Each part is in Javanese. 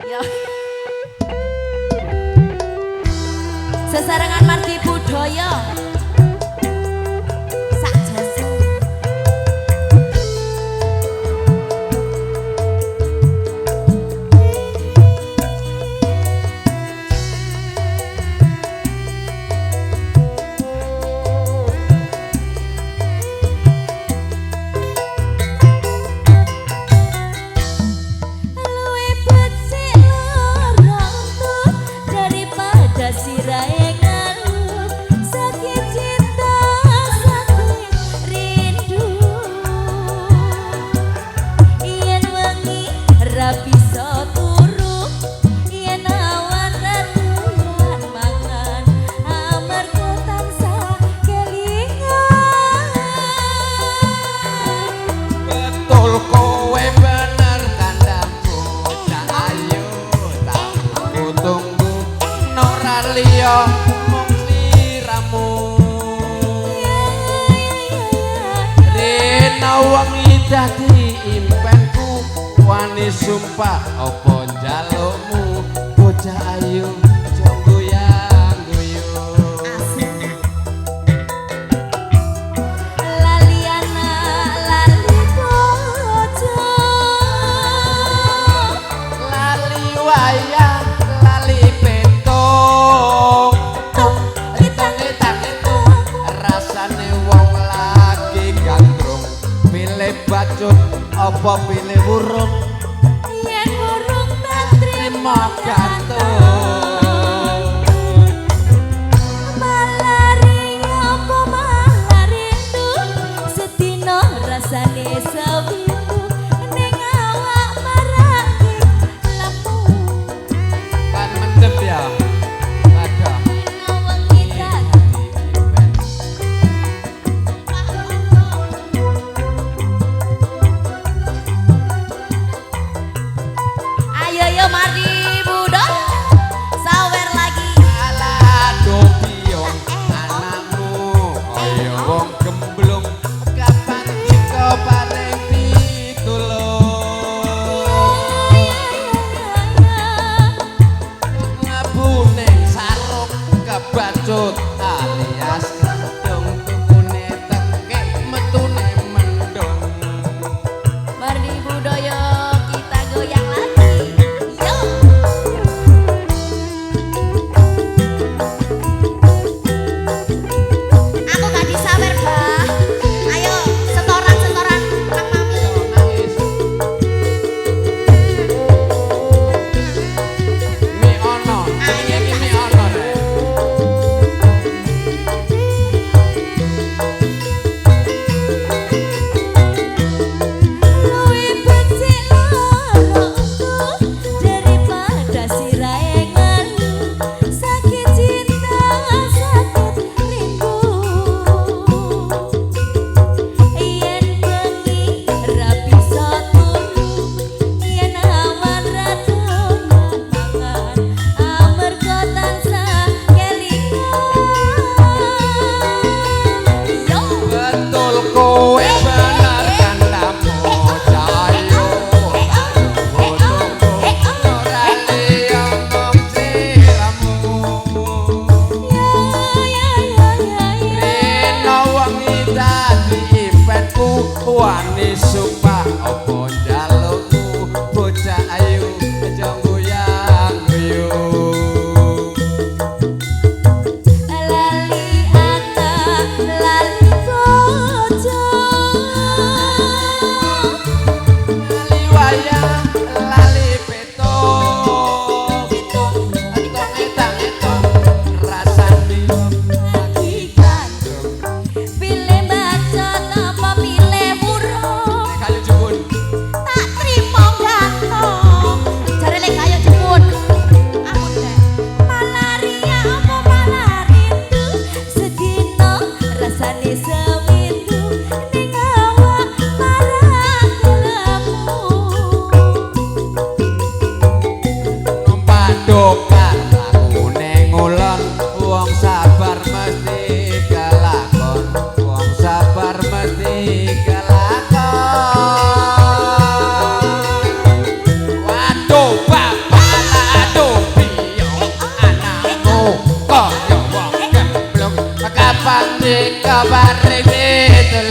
Yo. Sesarengan margi budaya. Sak jasa. Sirai ngalur sakit cinta sakit rindu yen wengi rapi so turu yen awan ratuan mangan amarga tansah kelingan betul kowe bener kandangku tak ayu tak aku tunggu liya mung sliramu rena wengi dadi impenku wani sumpah apa njalukmu bocah ayu aja goyang-guyu lali anak lali bocah lali wayang lali bacut apa pilih burung yen burung terima gantung malari apa malari itu sedina rasane sewitu ning awak marake lampu kan mendem ya ada wengi dadi Ayo mari budaya sawer lagi ala dobiong anakmu kaya wong gemblung kapan kita paling pitulung ngabuning sarung kebacut alias dong tukune tekek metune mendung mari budaya kita goyang lagi yo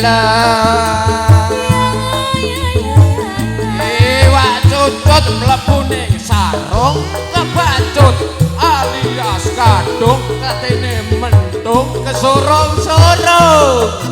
eleng iwak cucut mlebu ning sarung kebacut alias kadung katene mentung kesurung-surung